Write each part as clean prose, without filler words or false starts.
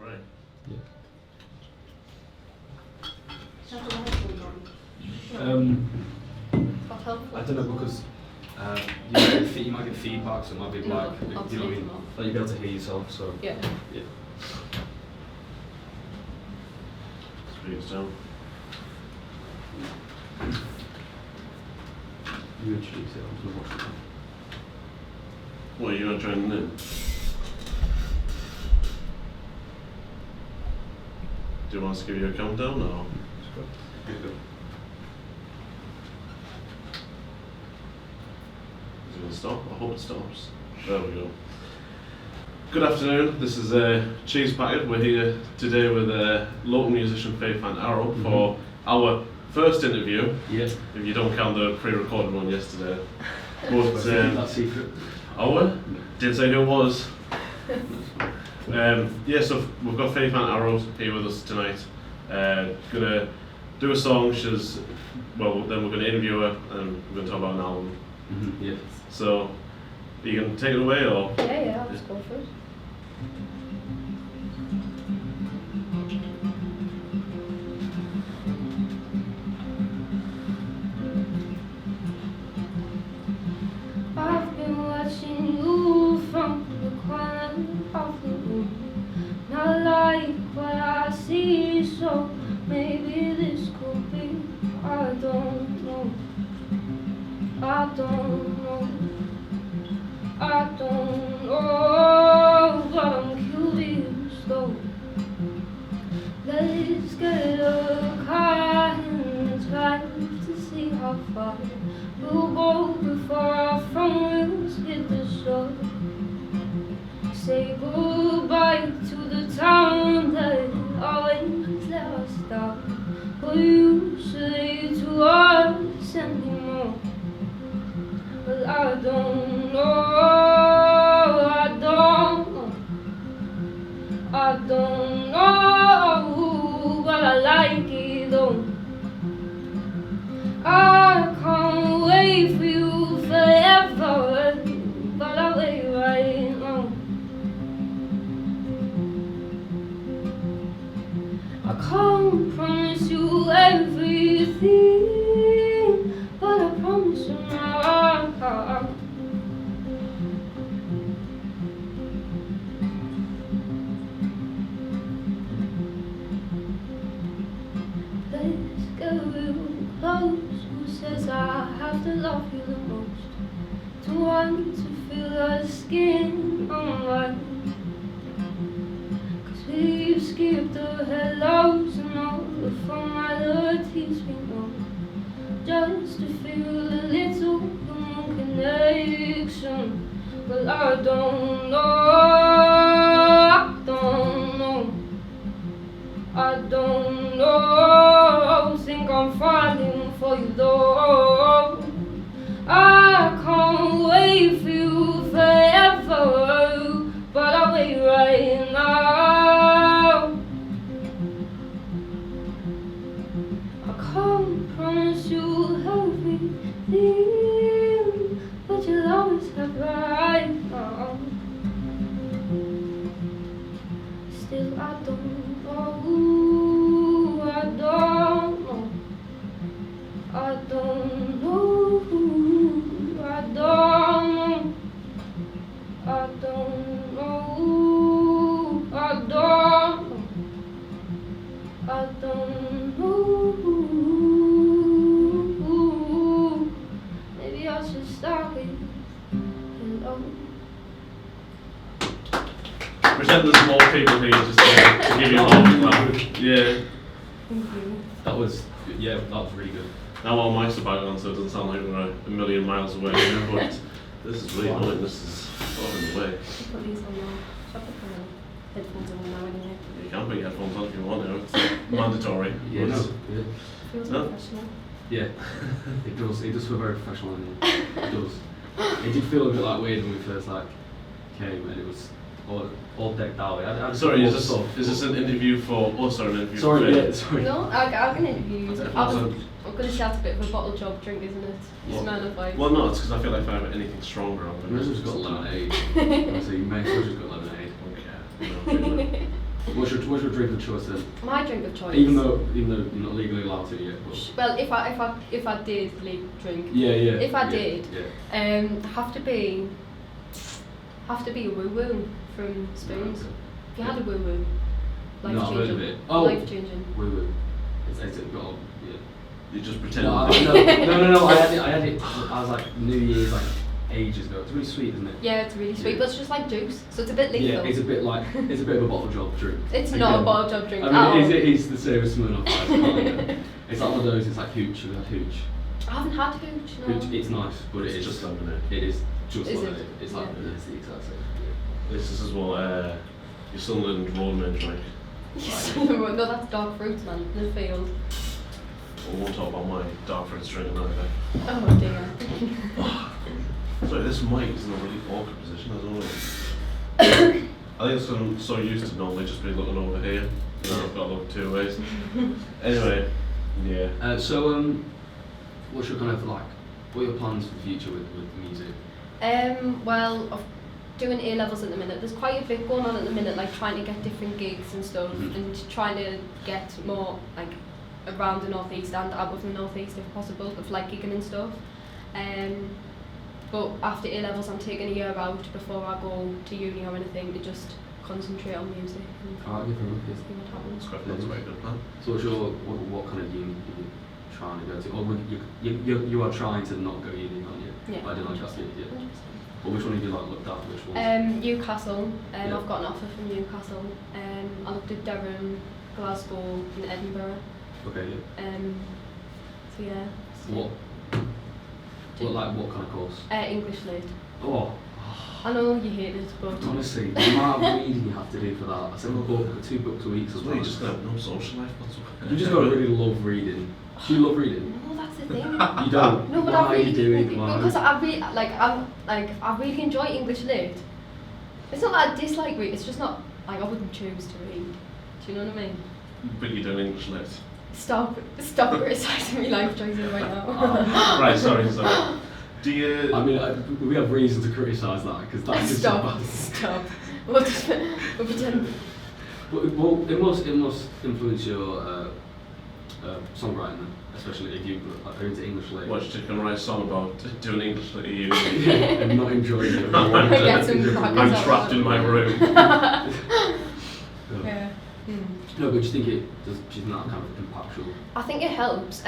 Great. Yeah. I don't know because you might get feedback, so it might be like, you know what I mean? Like you'll be able to hear yourself, so. Yeah. Yeah. Speaks down. You introduce it, I'm going to watch it. What, are you going to join in? Do you want us to give you a countdown or? Good. Is it going to stop? I hope it stops. There we go. Good afternoon, this is Cheese Packet. We're here today with local musician Faye Fantarrow for our first interview. Yeah. If you don't count the pre-recorded one yesterday. But that's secret. our didn't say who it was. Yeah, so we've got Faye Fantarrow here with us tonight. Gonna do a song. Then we're gonna interview her and we're gonna talk about an album. Mm-hmm. Yeah. So, are you gonna take it away or? Yeah, I'll just go for it. I've been watching you from the corner of the room. Not like what I see, so maybe this could be. I don't know. I don't know. I don't know, but I'm curious though. Let's get a car and drive to see how far we'll go before our front wheels hit the shore. Say goodbye to the town that always let us down. But you say to us anymore. But I don't know, I don't know, but I like it though. I can't wait for you forever, but I wait right now. I can't promise you everything, but I promise you now. Let's get real close. Who says I have to love you the most? To want to feel the skin on mine. 'Cause we've skipped the hellos and all the formalities we know. Just to feel a little human connection. But I don't know, I don't know, think I'm falling for you though. I can't wait for you forever, but I'll wait right now. I can't promise you everything, but you'll always have right now. Still I don't know, I don't know, I don't know, I don't know, I don't know, I don't know, I don't know. Maybe I should stop it. Hello. Pretend there's more people here just to give you a moment. Yeah. Thank you. That was really good. Now all mics are back on, so it doesn't sound like we're a million miles away. But this is really annoying. This is far in the way. Put these on now. Shut the headphones on now anyway. You can put your headphones on if you want to. It's mandatory. Yeah, but- no. Yeah. Feels No. professional. Yeah, it does feel very professional in here. It does. It did feel a bit like weird when we first came and it was all decked out. I Sorry, is this an interview for us or an interview for Sorry, Faye? yeah, sorry. No, I can interview you. Okay. I'm going to shout a bit of a bottle job drink, isn't it? You Well- smell of like. Well, no, it's because I feel like if I have anything stronger, I'm You going may to as well just got lemonade. So you may as well just got lemonade. Okay. No, really. What's your what's your drink of choice then? My drink of choice. Even though you're not legally allowed to yet. But Well, if I did drink. yeah. If I yeah, did, Yeah. have to be a woo woo from Spoons. Okay. If you had a woo woo, life No, I've heard of changing. it. Oh. Life changing. Woo woo. It's got yeah. You just pretend. No, no. I had it. I was like New Year's like ages ago. It's really sweet, isn't it? Yeah, it's really sweet, Yeah. but it's just like juice, so it's a bit lethal. Yeah, it's a bit of a bottle job drink. It's not a bottle job drink. I mean, it is the same as Smirnoff Ice. It's like one of those. It's like hooch. We've had hooch. I haven't had hooch. No. Hooch. It's nice, but It's just lemonade. It is just Is lemonade. it? It's like Yeah. it's the exact same. This is what your Sunderland Roadman drink. No, that's dark fruit, man. In the field. I won't talk about my dark fruit drink either. Oh dear. Sorry, this mic is in a really awkward position. I don't know. I think it's 'cause I'm so used to normally just be looking over here. Now I've got to look two ways. Anyway, yeah. What's your kind of like? What are your plans for the future with music? Well, I'm doing A levels at the minute. There's quite a bit going on at the minute, like trying to get different gigs and stuff, Mhm. and trying to get more like around the northeast and out of the northeast if possible, of like gigging and stuff. But after A levels, I'm taking a year out before I go to uni or anything to just concentrate on music and Alright, good for you. see what happens. That's a very good plan. So what's your what kind of uni are you trying to go to? Or you are trying to not go uni, aren't you? Yeah. I didn't like that. Yeah. Well, which one have you like looked at? Which one? Newcastle. Yeah. I've got an offer from Newcastle. I looked at Durham, Glasgow, and Edinburgh. Okay. Yeah. So yeah. What kind of course? English lit. Oh. I know you hate it, but Honestly, the amount of reading you have to do for that. I said my book 2 books a week as Well, well. you just gonna have no social life whatsoever. You just gotta really love reading. Do you love reading? no, that's the thing. You don't. No, but Why I are you really doing? Why? because I really enjoy English lit. It's not that I dislike read. It's just not like I wouldn't choose to read. Do you know what I mean? But you're doing English lit. Stop criticising me life choices right now. Right, sorry. Do you? I mean, we have reason to criticise that because that's just Stop. We'll pretend. Well, it must influence your songwriting, then, especially if you are into English lit. Watch you can write a song about doing English lit you. and not enjoying it. Get some crackers I'm out trapped of in my that. room. Yeah. No, but do you think do you think that kind of impactful? I think it helps,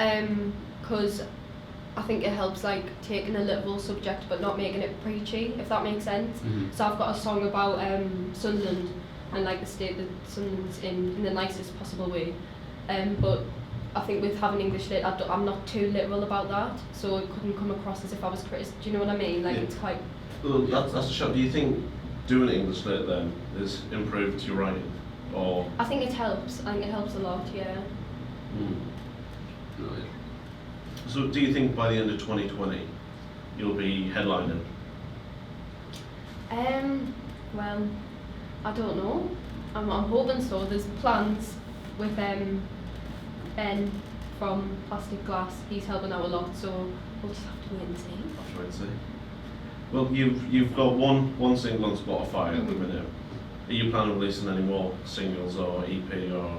because I think it helps like taking a literal subject but not making it preachy, if that makes sense. Mhm. So I've got a song about Sunderland and like the state that Sunderland's in the nicest possible way. But I think with having English lit, I'm not too literal about that, so it couldn't come across as if I was do you know what I mean? Like Yeah. it's quite. Well, that's a shock. Do you think doing English lit then has improved your writing, or? I think it helps. I think it helps a lot. Yeah. No, yeah. So do you think by the end of 2020 you'll be headlining? Well, I don't know. I'm hoping so. There's plans with Ben from Plastic Glass. He's helping out a lot, so we'll just have to wait and see. I'll try and see. Well, you've got one single on Spotify at the minute. Are you planning on releasing any more singles or EP or?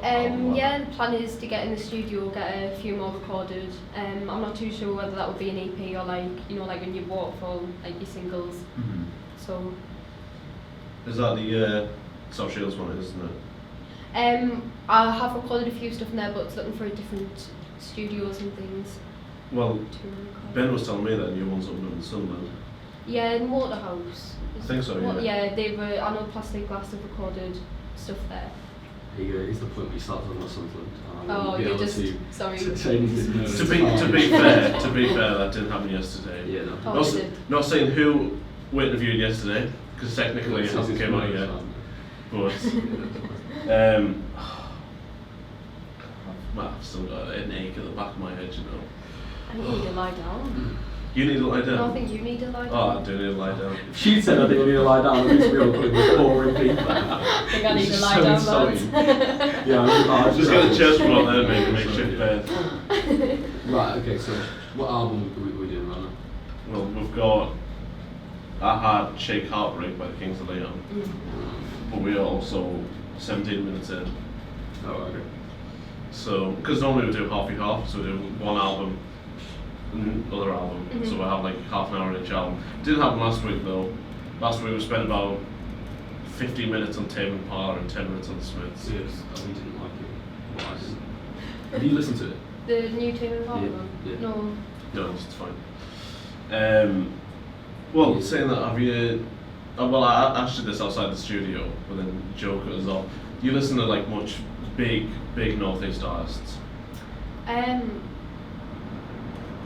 Yeah, the plan is to get in the studio, get a few more recorded. I'm not too sure whether that would be an EP or like when you waterfall like your singles. Mm-hmm. So. Is that the South Shields one, isn't it? I have recorded a few stuff in there, but it's looking for different studios and things Well, to record. Ben was telling me that your one's up in Sunderland. Yeah, in Waterhouse. I think so, yeah. Yeah, they were. I know Plastic Glass have recorded stuff there. There you go. It's the point where you start talking about Sunderland. Oh, you're just sorry. To change this note. To be fair, that didn't happen yesterday. Yeah, no. Oh, it did. Not saying who we interviewed yesterday, because technically it hasn't came out yet. But I've still got an ache at the back of my head, you know. I think you need to lie down. You need to lie down. No, I think you need to lie Oh, down. I do need to lie down. She said I think I need to lie down. At least real quick with boring people. I think I need This to is lie so down, insulting. lads. Yeah, Just get a chest roll there and make a makeshift bed. Right, okay, so what album are we doing right now? Well, we've got I Had Shake Heartbreak by the Kings of Leon, but we are also 17 minutes in. Oh, okay. So, because normally we do half, so we do one album, and other album. Mhm. So we have like half an hour in each album. Didn't happen last week though. Last week we spent about 15 minutes on Tame Impala and 10 minutes on the Smiths. Yes, we didn't like it. Well, I didn't. Have you listened to it? The new Tame Impala Yeah, one? yeah. No. No, it's fine. Well, saying that, have you? Well, I asked you this outside the studio, but then Joe cut us off. Do you listen to like much big Northeast artists?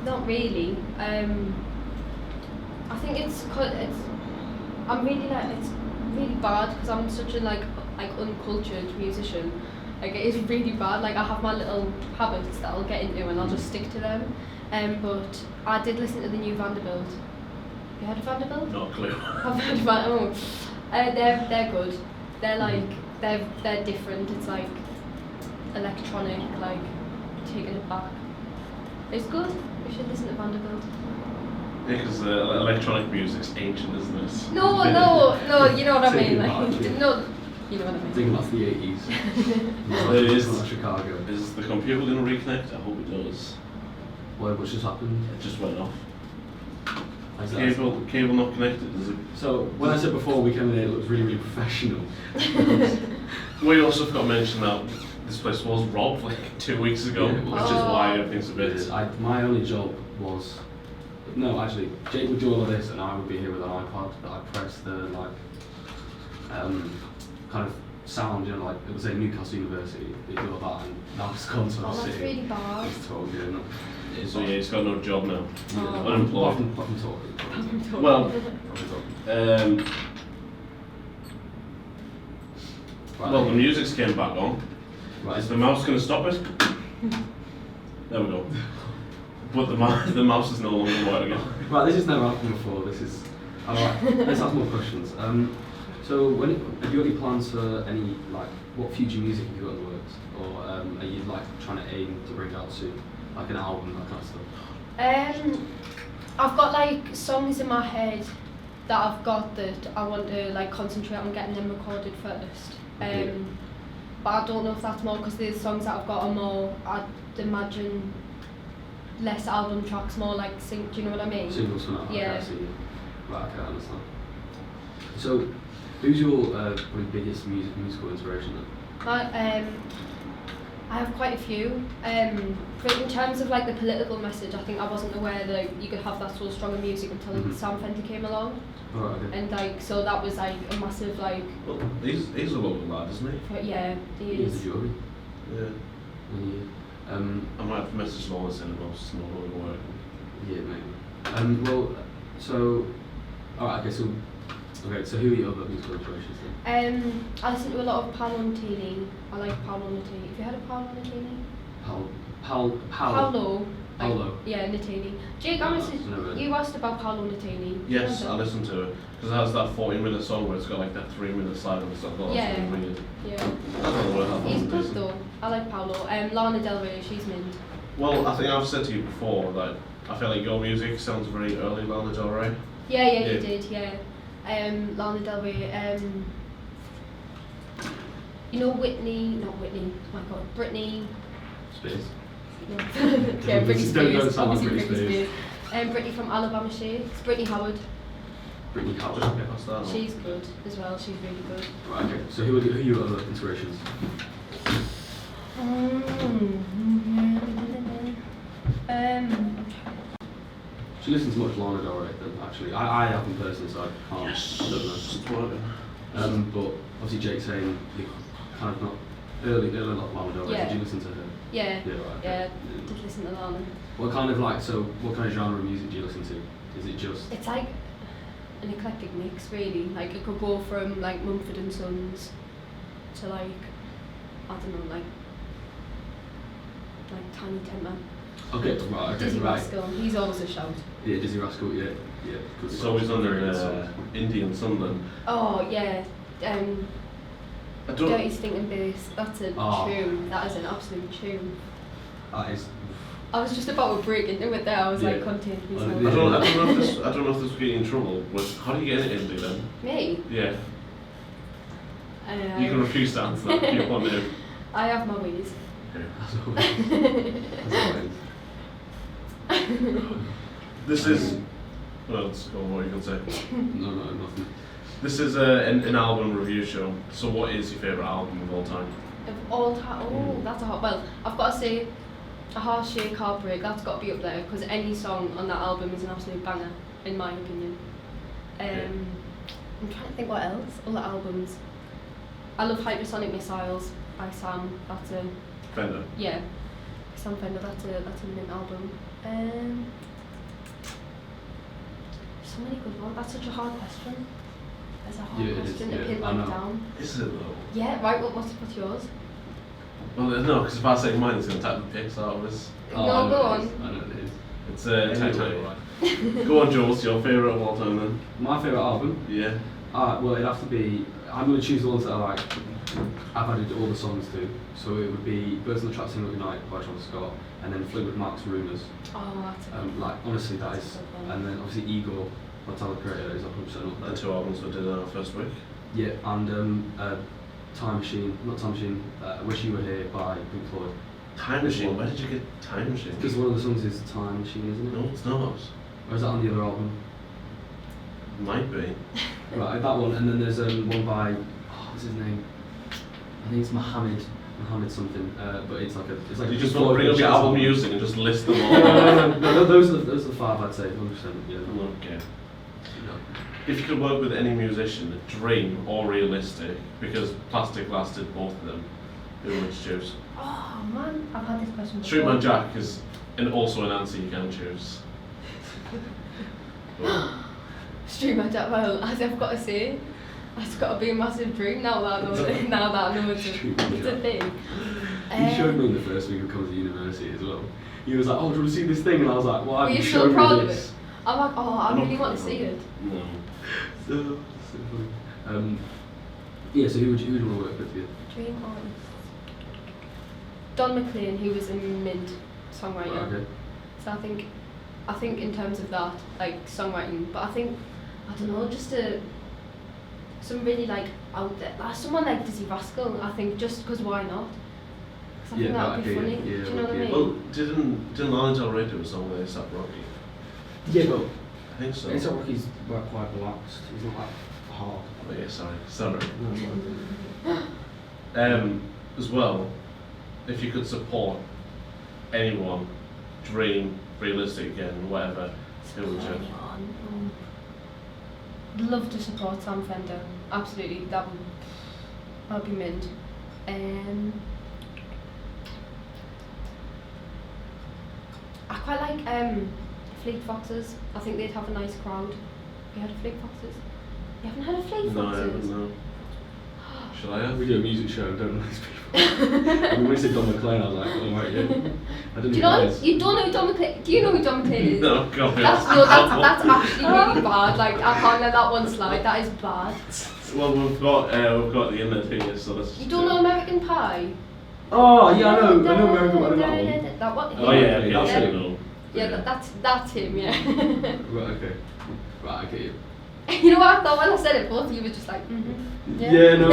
Not really. I think I'm really like, it's really bad because I'm such a like uncultured musician. Like it is really bad. Like I have my little habits that I'll get into and I'll just stick to them. But I did listen to the new Vanderbilt. Have you heard of Vanderbilt? Not a clue. I've heard of Vanderbilt. They're good. They're like they're different. It's like electronic, like taking it back. It's good. We should listen to Vanderbilt. Yeah, because electronic music's ancient, isn't it? No, you know what I mean. Like, no, you know what I I mean. think that's the 80s. It is. From Chicago. Is the computer going to reconnect? I hope it does. What's just happened? It just went off. How's that? Cable not connected, is it? So, when I said before we came in here, it looked really, really professional. We also forgot to mention that this place was robbed like 2 weeks ago, Yeah, which is why everything's a bit... My only job was... No, actually, Jake would do all of this and I would be here with an iPod that I pressed the, like, kind of sound, you know, like, it would say Newcastle University, they do all that, and now it's gone, so I Oh, was that's sitting. really bad. It's told you, no. So yeah, he's got no job now. Oh. Unemployed. Apart from talking. Well, well, the music's came back on. Right. Is the mouse going to stop it? There we go. But the mouse is no longer working. Right, this has never happened before. This is. Alright, let's ask more questions. So, have you got any plans for any, like, what future music have you got in the works? Or are you, like, trying to aim to bring out soon? Like an album, that kind of stuff? I've got like songs in my head that I've got that I want to like concentrate on getting them recorded first. Okay. But I don't know if that's more because the songs that I've got are more, I'd imagine, less album tracks, more like do you know what I mean? Singles for now. Yeah. Okay, I see. Right, okay, I understand. So, who's your probably biggest musical inspiration then? I have quite a few. In terms of like the political message, I think I wasn't aware that you could have that sort of strong in music until like, Sam Fenty came along. Oh, right, okay. And like, so that was like a massive like. Well, he's a local lad, isn't he? Yeah, he He's is. the jury. Yeah. Yeah. I might have messaged Lawrence in about it's not really working. Yeah, maybe. Well, so, alright, okay, so who are your other musical inspirations then? I listen to a lot of Paolo Nutini. I like Paolo Nutini. Have you heard of Paolo Nutini? Paolo. Paolo. Yeah, Nutini. Jake, you asked about Paolo Nutini. Yes, I listened to it. Because it has that 40-minute song where it's got like that 3-minute silence. I thought Yeah. that was really weird. Yeah. I don't know what happened. He's good though. I like Paolo. Lana Del Rey, she's mint. Well, I think I've said to you before that I feel like your music sounds very early Lana Del Rey. Yeah, Yeah. you did, yeah. Lana Del Rey, you know Britney. Spears. No. Yeah, Britney Don't Spears. sound like Obviously Britney Britney Spears. Britney from Alabama Shakes. Brittany Howard. Brittany Howard. Just get past that. She's good as well. She's really good. Right, okay. So who are your other inspirations? She listens to much Lana Del Rey then, actually. I haven't personally, so I can't. Yes. I don't know. It's working. But obviously Jake's saying you kind of not early Lana Del Rey. Yeah. Did you listen to her? Yeah. Yeah, right. Okay. Yeah. Did listen to Lana. What kind of genre of music do you listen to? Is it just? It's like an eclectic mix, really. Like it could go from like Mumford and Sons to like I don't know, like Tiny Temper. Okay, right, okay, Dizzy right. Rascal. He's always a shout. Yeah, Dizzy Rascal, yeah. Good It's always songs, very under good songs. Indian Sunderland. Oh yeah. I don't. Dirty Stinking Bass. That's a tune. That is an absolute tune. That is. I was just about to break into it there. I was like Yeah. contained myself. I don't know if this will get you in trouble. But how do you get into then? Me? Yeah. You can refuse to answer that if you want to. I have my ways. Okay. As always. As always. This is. Well, let's go on what you can say. No, nothing. This is an album review show. So, what is your favourite album of all time? Of all time, oh, that's a hot. Well, I've got to say, a harsh Shake Heartbreak. That's got to be up there because any song on that album is an absolute banger, in my opinion. I'm trying to think what else. Other albums. I love Hypersonic Missiles by Sam. That's a Fender. yeah. Sam Fender. That's a mint album. So many good ones. That's such a hard question. It's a hard question to pin down. Is it though? Yeah. Right. What's yours? Well, no, because if I say mine, it's going to tap the pics out of us. No, go on. I know it is. It's Titanic. Go on, Joe. What's your favourite of all time then? My favourite album? Yeah. Well, it'd have to be. I'm going to choose the ones that I like. I've added all the songs to. So it would be Birds on the Trap Single Unite by Travis Scott, and then Fleetwood Mac's Rumours. Oh, that's Like, honestly, that is. And then obviously IGOR, my Tyler Creator, is 100% up there. The two albums we did in our first week. Yeah, and Time Machine, not Time Machine, Wish You Were Here by Pink Floyd. Time Machine? Where did you get Time Machine? Because one of the songs is Time Machine, isn't it? No, it's not. Or is that on the other album? Might be. Right, that one, and then there's one by, what's his name? I think it's Mohammed something, but it's like it's like You a just Pink want to Floyd bring up your jazz album album. music and just list them all. No, those are the five I'd say, 100%. Yeah. Okay. No. If you could work with any musician, dream or realistic, because Plastic lasted both of them, who would you choose? Oh man, I've had this question before. Streetman Jack is also an answer you can choose. Streetman Jack, well, as I've got to say, that's got to be a massive dream now that I know it's a thing. He showed me in the first week of coming to university as well. He was like, oh, do you want to see this thing? And I was like, why Were have you you so shown proud me of this? it? I'm like, oh, I really want to see it. No. So funny. Yeah, so who would you want to work with? Dream artist. Don McLean, he was a mint songwriter. Okay. So I think in terms of that, like songwriting, but I don't know, just some really like out there, like someone like Dizzy Rascal. I think just because why not? 'Cause I think that would be funny. Yeah, Do you know what I mean? Well, didn't Lana Del Rey do a song with A$AP Rocky? Yeah, but I think so. A$AP Rocky's quite relaxed. He's not like hard. Oh, yeah, sorry. No, As well, if you could support anyone, dream, realistic again, whatever, who would you? Love to support Sam Fender. Absolutely, that would be mint. I quite like Fleet Foxes. I think they'd have a nice crowd. You heard of Fleet Foxes? You haven't heard of Fleet No, I Foxes? haven't, no. Shall I have? we do a music show and don't know these people. I mean, when you said Don McLean, I was like, oh right, yeah. I didn't Do you know? realise. You don't know who Don McLean? Do you know who Don McLean is? No, God. That's actually really bad. Like I can't let that one slide. That is bad. Well, we've got the internet here, so let's just You don't know American Pie? Oh yeah, I know American, I know that one. That one? Oh yeah, okay, That's yeah, it. no. Yeah, that's him. Yeah. Right, okay. Right, I get you. You know what? I thought when I said it, both of you were just like, Yeah, no,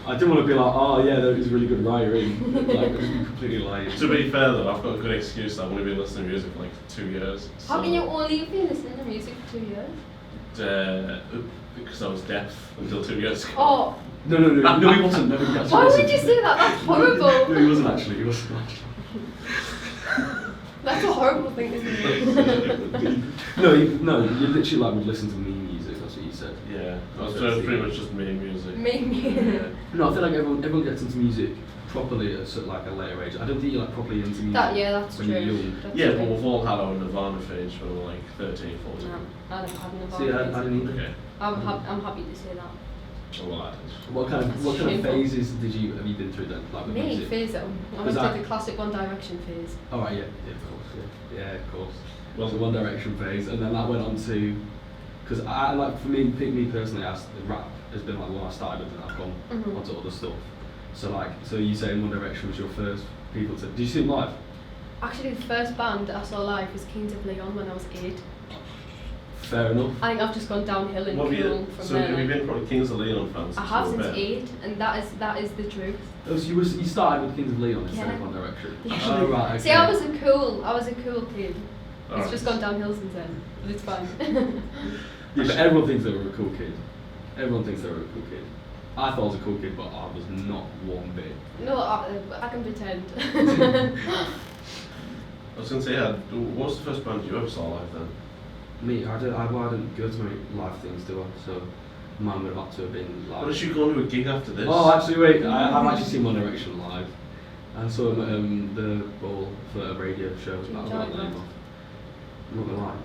I didn't want to be like, oh yeah, that was a really good writing. Like, I'd be completely lying. To be fair though, I've got a good excuse. I've only been listening to music for like 2 years. How can you only been listening to music for 2 years? Because I was deaf until 2 years ago. Oh, No, he wasn't. No, he actually why wasn't. would you say that? That's horrible. No, he wasn't actually. He wasn't actually. That's a horrible thing, isn't it? No, you literally like would listen to me music. That's what you said. Yeah, I was pretty much just me music. Maybe. Yeah. No, I feel like everyone gets into music properly at sort of like a later age. I don't think you're like properly into music. That's when true. you're young. That's Yeah, true. but we've all had our Nirvana phase when we were like 13, 14. No, I don't have Nirvana. See, I didn't either. Okay. I'm happy to say that. Well, I did. What kind of Shameful. phases have you been through then? Like with Me, music? phase. I went Was to that- the classic One Direction phase. Oh right, yeah, of course, yeah, of course. Well, The One Direction phase, and then that went on to, because I like for me personally, rap has been like when I started with, and I've gone Mhm. onto other stuff. So you saying One Direction was your first people to? Did you see them live? Actually, the first band that I saw live was Kings of Leon when I was 8. Fair enough. I think I've just gone downhill in What have cool you, from so there. have you been probably Kings of Leon fans? I have you were since a bit? 8, and that is the truth. Oh, so you started with Kings of Leon instead Yeah. of One Direction? Yeah. Oh, right, okay. See, I was a cool kid. It's Alright. just gone downhill since then, but it's fine. Yeah, but everyone thinks they were a cool kid. Everyone thinks they were a cool kid. I thought I was a cool kid, but I was not one bit. No, I can pretend. I was going to say, yeah, what was the first band you ever saw live then? Me, I didn't go to many live things, do I? So mine would have had to have been live. What did you go to a gig after this? Oh, actually, wait. I've actually seen One Direction live. I saw them at the Bowl for a radio show. Did you I enjoy forgot the that? name of. I'm not gonna lie.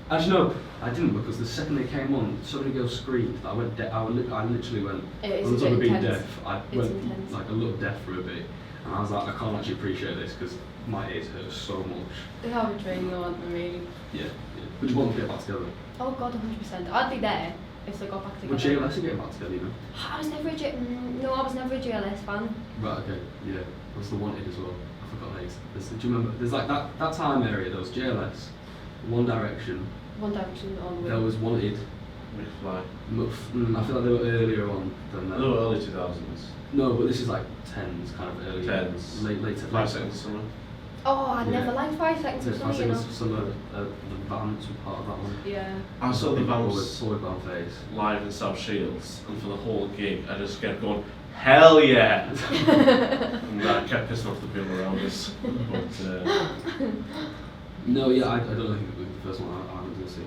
Actually, no, I didn't, because the second they came on, so many girls screamed. I went. I literally went. It's on a top of bit being intense. deaf, I It's went intense. like a little deaf for a bit, and I was like, I can't actually appreciate this because my ears hurt so much. They are betraying though, aren't they, really? Yeah. Would you want to get back together? Oh god, 100%. I'd be there if they got back together. Would JLS are getting back together, you know? I was never a I was never a JLS fan. Right, okay, yeah. What's the Wanted as well? I forgot names. Do you remember? There's like that time area, there was JLS, One Direction, One Direction on there was Wanted. McFly. I feel like they were earlier on than that. No, early 2000s. No, but this is like tens, kind of early. Tens. Later. 5 Seconds of Summer. Oh, I Yeah. never liked 5 Seconds of Five Summer, you Seconds know. of Summer, the Vamps were part of that one. Yeah. I saw the Vamps Forward bound phase. live in South Shields, and for the whole gig, I just kept going, hell yeah! And I kept pissing off the people around us. But, No, yeah, I don't know who the first one I went to see.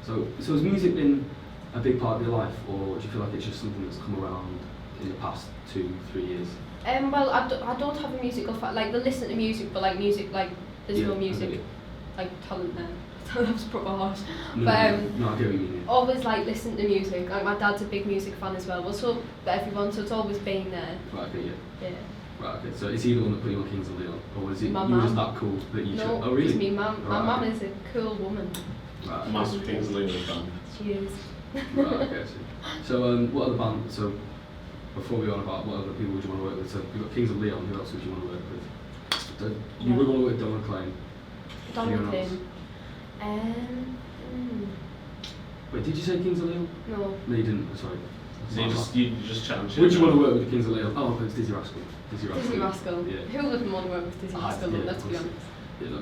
So has music been a big part of your life, or do you feel like it's just something that's come around in the past 2-3 years? Well, I don't have a musical like they listen to music, but like music, like there's Yeah, no I music, get it. like talent there. That's proper harsh. No, But no, I get what you mean. always like listen to music. Like my dad's a big music fan as well. Well, so everyone, so it's always been there. Right, okay, yeah. Yeah. Right, okay. So is he the one that put you on Kings of Leon, or was it My you were just mum. that cool that you No, chose? Oh, really? it's me, mum. My Right, mum okay. is a cool woman. Right, okay. massive Kings of Leon fan. She is. Right, okay, I see. So what other band? So before we go on about what other people would you want to work with? So we've got Kings of Leon. Who else would you want to work with? So you Yeah. would want to work with Don McLean. Don Anyone McLean. else? Hmm. Wait, did you say Kings of Leon? No. No, you didn't. Sorry. So you just challenge Would you want to work with the Kings of Leon? Oh, okay, it's Dizzy Rascal. Dizzy Rascal. Yeah. Who wouldn't want to work with Dizzy Rascal? Yeah, Let's be honestly. honest. Yeah, no,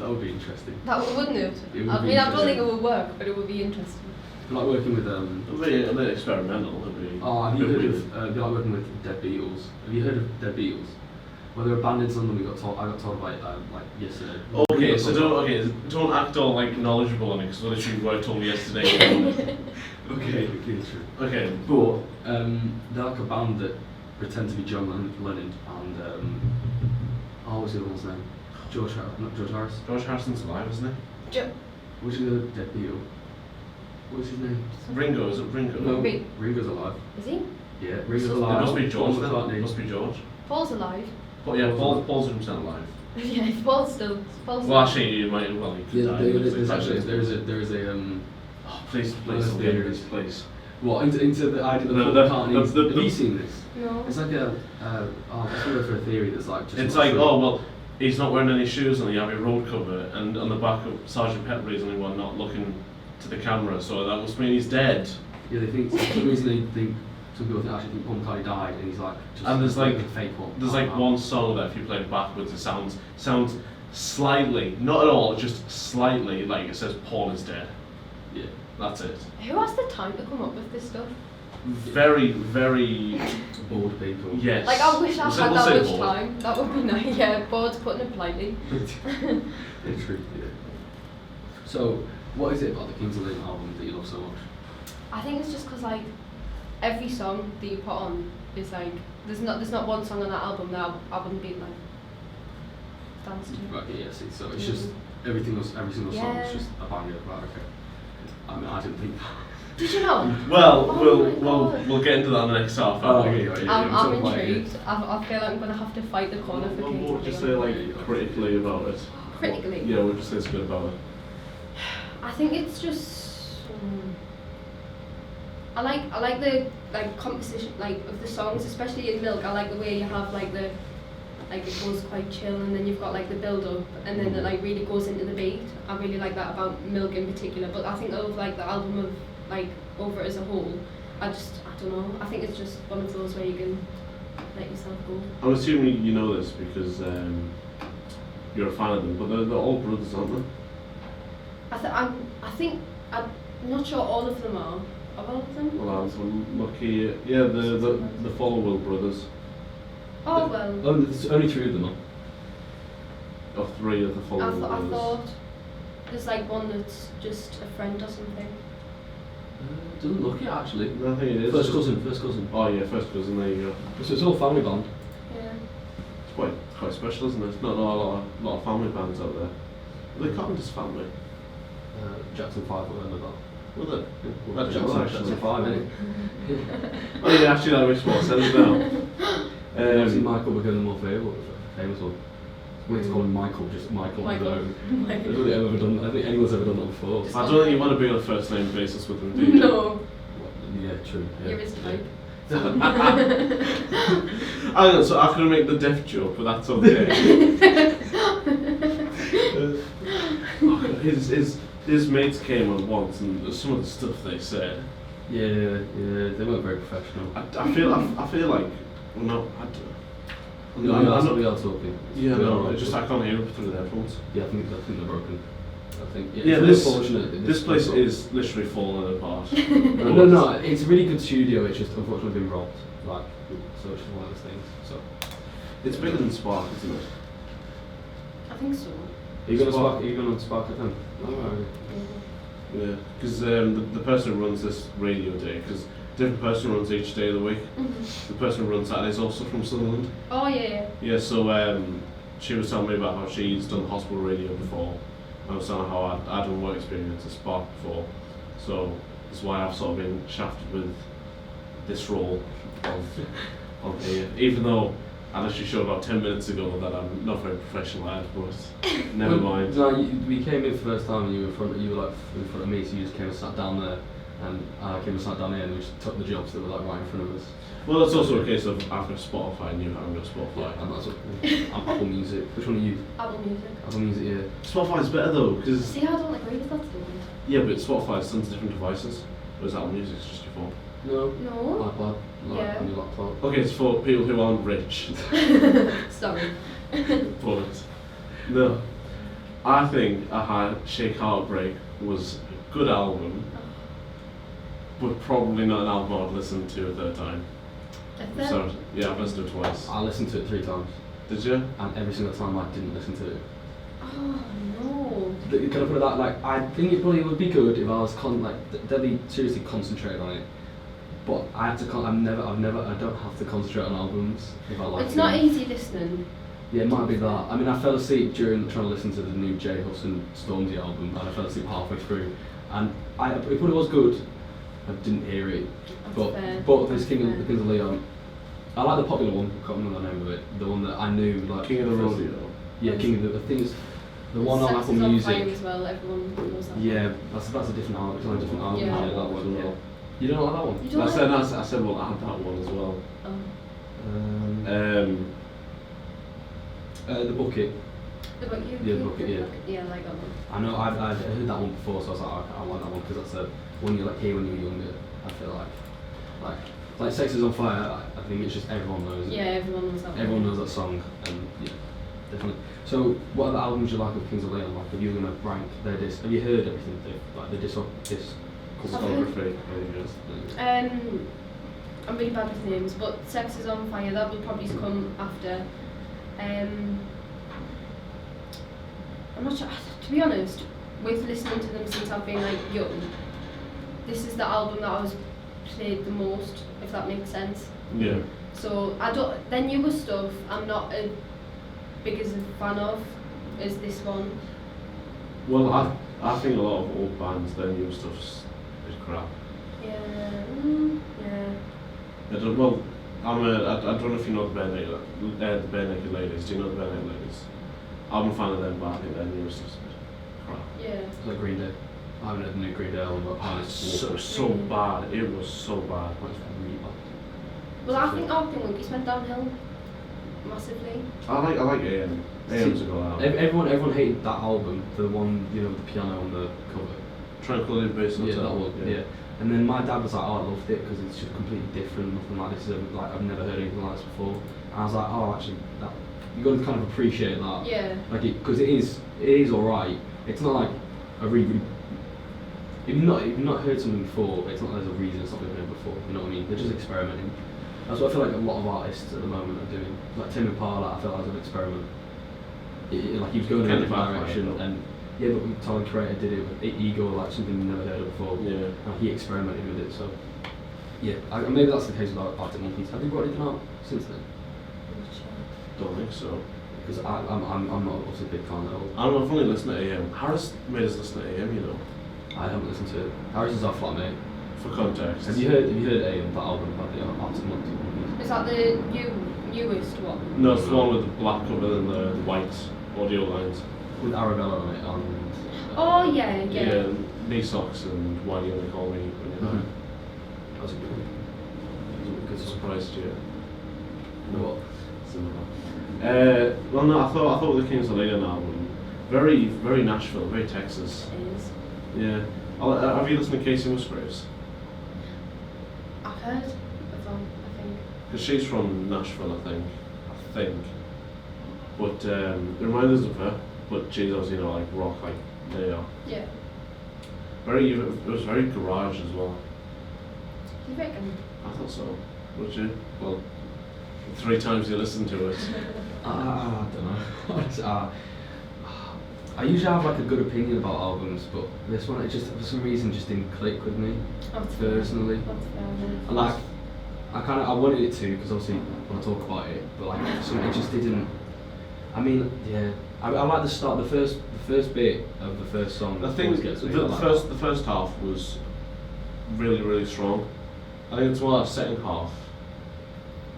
that would be interesting. Wouldn't it? It would I be mean, I don't think it interesting. would work, but it would be interesting. Like working with a bit experimental. It'd be have you a bit heard weird. of it'd be like working with Dead Beatles? Have you heard of Dead Beatles? Well, they're a band in Sunderland. I got told about it like yesterday. Okay, so don't act all like knowledgeable on it, because literally what I told you yesterday. Okay, true. Okay, But they're like a band that pretend to be John Lennon and what's the other one's name? Not George Harris. George Harrison's alive, isn't he? What's the other Dead Beatle? What's his name? Ringo, is it Ringo? No, Ring- Ringo's alive. Is he? Yeah, Ringo's So- alive. It must be George Paul then. McCartney. It must be George. Paul's alive. But yeah, Paul's 100% alive. Yeah, Paul's still. Well, alive. actually, you might. Well, he could Yeah, die. there is a Oh, please, Let's don't do get it. this, please. what into the idea of The- Paul the- McCartney's. the- Have you seen this? No. It's like it's sort of a theory that's like just. It's not like, true. oh well, he's not wearing any shoes on the Abbey Road cover, and on the back of Sergeant Pepper he's the only one not looking to the camera, so that must mean he's dead. Yeah, they think for some reason they think some people actually think Paul McCartney died and he's like just And there's like a fake one. There's like one song that if you play it backwards, it sounds slightly, not at all, just slightly like it says Paul is dead. Yeah. That's it. Who has the time to come up with this stuff? Very, very Bored people. yes. Like, I wish I We'll say- had we'll that say much bored. time. That would be nice. Yeah, bored's putting it politely. Yeah, true. Yeah. So, what is it about the Kings of Leon album that you love so much? I think it's just because like every song that you put on is like there's not one song on that album that I wouldn't be like dance to. Right. Yeah. See. So it's just every single song is Yeah. just a banger. Right. Okay. I mean, I didn't think. Did you know? Well, Oh my God. we'll get into that in the next half. Oh, okay, right, yeah. I'm talk about it. intrigued. I feel like I'm gonna have to fight the corner for What Kings would of you say Leon. like critically about it? Critically? Yeah, what would you say is good about it? I think it's just. I like the like composition like of the songs, especially in Milk. I like the way you have like the like it goes quite chill, and then you've got like the build up, and then it like really goes into the beat. I really like that about Milk in particular, but I think of like the album of like over as a whole, I don't know. I think it's just one of those where you can let yourself go. I'm assuming you know this because you're a fan of them, but they're all brothers, aren't they? I'm not sure all of them are. Are all of them? Well, I was lucky. Yeah, the Followill brothers. Oh well. There's only 3 of them. Or 3 of the Followill I brothers. thought there's like one that's just a friend or something. Doesn't look it actually. No, I think it is. First cousin. Oh yeah, first cousin. There you go. So it's all family band. Yeah. It's quite special, isn't it? Not a lot of family bands out there. Are they Carpenter's family? Jackson 5 were in with that. Was it? Well, That's Jackson actually. 5, innit? Oh yeah, actually that makes more sense now. Obviously Michael became the more famous one. We're to call him Michael, just Michael on his own. I don't think ever done. I don't think anyone's ever done that before. I don't think you want to be on a first name basis with them, do you? No. Yeah, true. Yeah. You're his type. I don't know, so I couldn't make the deaf joke, but that's okay. His mates came on once, and some of the stuff they said. Yeah, they weren't very professional. I feel like, well, no, I don't. No, that's what we are talking. Yeah, no, I can't hear it through the headphones. Yeah, I think they're broken. I think. Yeah, it's unfortunate. this place is literally falling apart. No, it's a really good studio. It's just unfortunately been robbed. Like, so it's just one of those things. So. It's bigger than Spark, isn't it? I think so. Are you going to Spark FM? Oh, yeah, because the person who runs this radio day, because different person runs each day of the week. The person who runs that is also from Sunderland. Oh yeah. Yeah, so she was telling me about how she's done hospital radio before. I was telling her how I'd done work experience at Spark before. So that's why I've sort of been shafted with this role of here. Even though I literally showed about 10 minutes ago that I'm not very professional at it, but never mind. No, we came in the first time and you were in front of me, so you just came and sat down there, and I came and sat down here and we just took the jobs that were like right in front of us. Well, it's also a case of I've got Spotify and you haven't got Spotify. Yeah, and that's what, I'm Apple Music. Which one are you? Apple Music. Apple Music, yeah. Spotify's better though, because See, I don't agree with that statement. yeah, but Spotify has tons of different devices, whereas Apple Music's just your phone. No. No. iPad, Yeah. on your laptop. Okay, it's for people who aren't rich. Sorry. But no, I think Shake Heartbreak was a good album, but probably not an album I'd listen to a third time. So yeah, I've listened to it twice. I listened to it 3 times. Did you? And every single time I didn't listen to it. Oh no. Can I put it that, like, I think it probably would be good if I was deadly seriously concentrated on it. But I have to I don't have to concentrate on albums if I like It's them. not easy listening. Yeah, it might be that. I mean, I fell asleep during trying to listen to the new J Hus and Stormzy album, and I fell asleep halfway through. And it probably was good. I didn't hear it. That's fair. But this Kings of Leon, I like the popular one. I can't remember the name of it. The one that I knew, like King of the Rodeo. Yeah, King of the. I think it's the one on Apple Saxes on Music. Fire as well. Everyone knows that. Yeah, that's a different album. It's on a different album. Yeah. I like that one. Yeah. You don't like that one? You don't like that? I said well, I had that one as well. Oh. The Bucket. The book you? Yeah, the Bucket, yeah. Yeah, I like that one. I know I've heard that one before, so I was like, I like that one because that's one you like hear when you're younger. I feel like Sex is on Fire. I think it's just everyone knows it. Yeah, everyone knows that one. Everyone knows that song, and yeah, definitely. So, what other albums do you like of Kings of Leon? Like, if you were gonna rank their disc, have you heard everything? Like the discography? I'm really bad with names, but Sex is on Fire, that will probably come after. I'm not sure, to be honest, with listening to them since I've been like young, this is the album that I was played the most, if that makes sense. Yeah. So their newer stuff I'm not as big as a fan of as this one. Well, I think a lot of old bands, their new stuff's crap. Yeah. I don't know if you know the Bare Naked Ladies. Do you know the Bare Naked Ladies? I'm a fan of them, but I think their new stuff's crap. Yeah. It's like Green Day. I haven't heard the new Green Day album, but It's so bad. It was so bad. It's really bad. Well, I think Arctic Monkeys went downhill. massively. I like AM. AM's a good album. Everyone hated that album, the one, you know, with the piano on the cover. Tranquility Base Yeah, Hotel. that one. Yeah. And then my dad was like, "Oh, I loved it because it's just completely different, nothing like this. Like I've never heard anything like this before." And I was like, "Oh, actually, that you got to kind of appreciate that." Yeah. Like because it is alright. It's not like a really. If you've not heard something before, it's not there's a reason it's not been heard before. You know what I mean? They're just experimenting. That's what I feel like a lot of artists at the moment are doing. Like Tim Impala, I feel like was an experiment. Like he was going in a different direction, and yeah, but Tyler Creator did it with IGOR, like something you've never heard of before. Yeah. And he experimented with it, so yeah. Maybe that's the case with Arctic Monkeys. Have you brought anything out since then? Don't think so. Because I'm not obviously a big fan at all. I've only listened to AM. Harris made us listen to AM, you know. I haven't listened to it. Harris is our flatmate. For context. Have you heard AM, that album about the Arctic Monkeys? Is that the newest one? No, it's the one with the black cover and the white audio lines. With Arabella on it and... Oh yeah. Yeah, knee socks and why do you only call me when you're not. That was a good one. Good surprise to you. What? Well, no, I thought with the Kings of Leon album, very, very Nashville, very Texas. It is. Yeah. Have you listened to Casey Musgraves? I've heard of them, I think. Because she's from Nashville, I think. But it reminds us of her. But she's obviously, you know, like rock, like they are. Yeah. It was very garage as well. Do you reckon? I thought so. Would you? Well, 3 times you listened to it. I don't know. I usually have like a good opinion about albums, but this one, it just for some reason just didn't click with me personally. And like, I wanted it to because obviously when I talk about it, but like for some it just didn't. I mean, yeah. I like the start, the first bit of the first song. I think the first half was really, really strong. I think it's more that second half,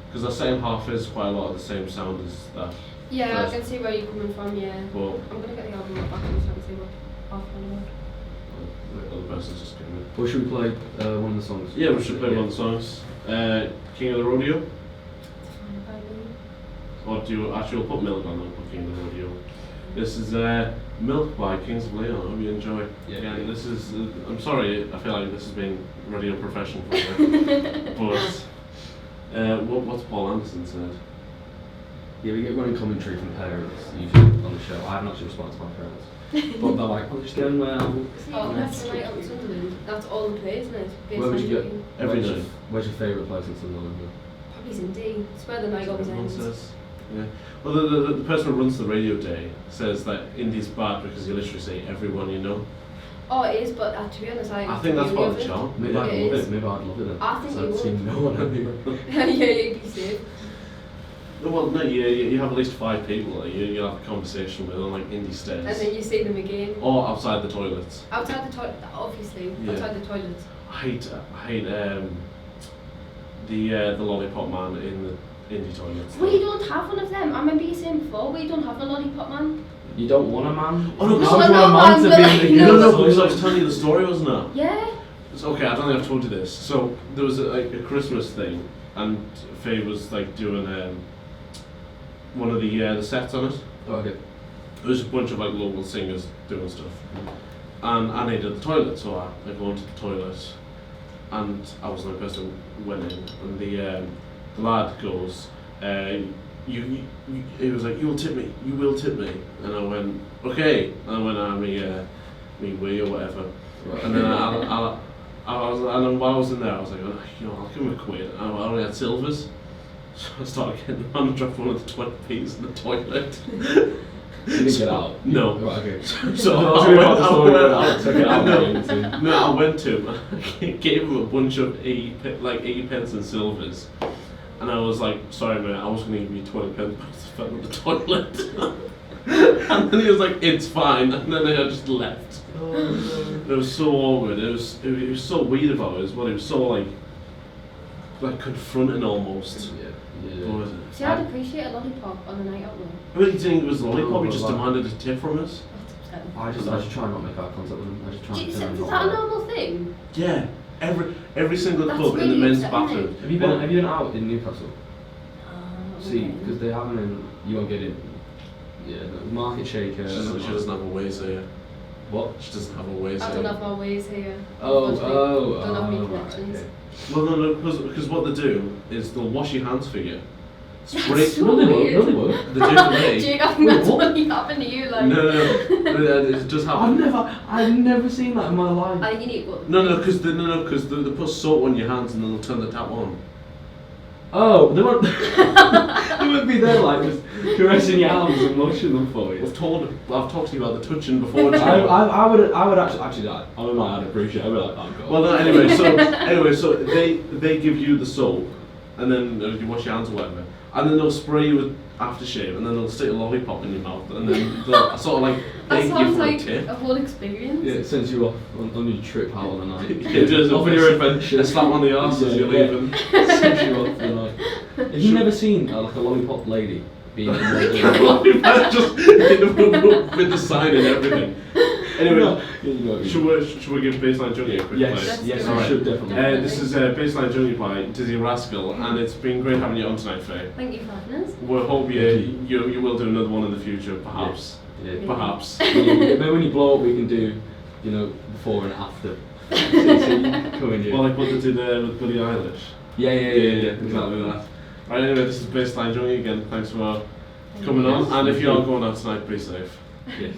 because the second half is quite a lot of the same sound as that. Yeah, first. I can see where you're coming from. Yeah. But I'm gonna get the album back and start to see what half on the other person's just giving it. Or should we play one of the songs? Yeah, we should play one of the songs. King of the Rodeo. Or do you actually put Milk on them, King of the Rodeo? This is Milk by Kings of Leon. I hope you enjoy. Yeah. This is. I'm sorry. I feel like this has been radio professional for me. But what's Paul Anderson said? Yeah, we get running commentary from parents usually on the show. I haven't actually responded to my parents, but they're like, "Oh, just going well." Oh, that's the night out in Sunderland. That's all the play, isn't it? Where would you go? Every night. Where's your favourite place in Sunderland? Probably Zindy. It's where the night always ends. Yeah. Well, the person who runs the radio day says that Indie's bad because you literally say everyone you know. Oh, it is, but to be honest, I think that's part of the charm. Maybe I'd love it. Maybe I'd love it then. I think you I've would. seen no one anywhere. Yeah, you'd be safe. Well, no, you have at least 5 people that you have a conversation with on like indie stairs. And then you see them again. Or outside the toilets. Outside the toilet, obviously. Yeah. Outside the toilets. I hate the lollipop man in the indie toilets. We don't have one of them. I remember you saying before, we don't have a lollipop man. You don't want a man? Oh no, No, because no, I man, but like, no, because I was telling you the story, wasn't I? Yeah. It's okay, I don't think I've told you this. So there was a Christmas thing, and Faye was like doing one of the sets on it. Oh, okay. There was a bunch of like local singers doing stuff, and I needed the toilet, so I go into the toilet, and I was the only person who went in, and the lad goes, he was like, you will tip me, and I went, okay, and I went, me wee or whatever, Right. and then and while I was in there, I was like, oh, I'll give him a quid, and I only had silvers. So I started getting the man to drop one of the 20p's in the toilet. You didn't get out? No. Right, okay. So I went to him and I gave him a bunch of 80 pence and silvers. And I was like, sorry mate, I was going to give you 20 pence, but I just fell in the toilet. And then he was like, it's fine. And then I just left. Oh, no. It was so awkward. It was so weird about it as well. It was so like confronting almost. Yeah. See, I'd appreciate a lollipop on a night out though. I really think it was a lollipop. He just demanded a tip from us. That's upsetting. I just try and not make eye contact with them. I just try and Is pretend I'm that a not normal thing? Yeah. Every single That's club in the really men's upsetting, bathroom. there. Have you been out in Newcastle? See, because they haven't in, you won't get in. Yeah, no, market shaker. She doesn't have a ways here. What? She doesn't have a ways I here. don't have my ways here. Oh, unfortunately. Don't have me right, connections. okay. Well, no, because what they do is they'll wash your hands for you. Spray. That's so No, they won't. weird. No, they won't. They do for me. Jake, I think that's What? what happened to you, like. No, it does happen. I've never seen that in my life. I think you need one. No, because they put soap on your hands and then they'll turn the tap on. Oh, they won't. They won't be there like just caressing your hands and washing them for you. I've talked to you about the touching before. I would actually I don't know. I'd appreciate it. I'd be like, oh god. Well, no, anyway, so they give you the soap, and then you wash your hands or whatever, and then they'll spray you with aftershave, and then they'll stick a lollipop in your mouth, and then they'll sort of like That beg you sounds for a like tip. a whole experience. Yeah, it sends you off on your trip out on the night. It does. Off on your adventure. A slap on the arse as you're leaving. Sends you off for the night. Have you never seen like a lollipop lady being in Just with the sign and everything. Anyway, the should we give Baseline Junkie a quick Yes, play? yes, Alright. you should definitely. This is Baseline Junkie by Dizzy Rascal, and it's been great having you on tonight, Faye. Thank you for having us. We hope you will do another one in the future, perhaps. Yeah. Perhaps. Maybe when you blow up, we can do, before and after. So you come in here. Well, like what they did with Billie Eilish. Yeah, Exactly that. Right, anyway, this is Baseline Junkie again. Thanks for coming on, and if you are going out tonight, be safe. Yes.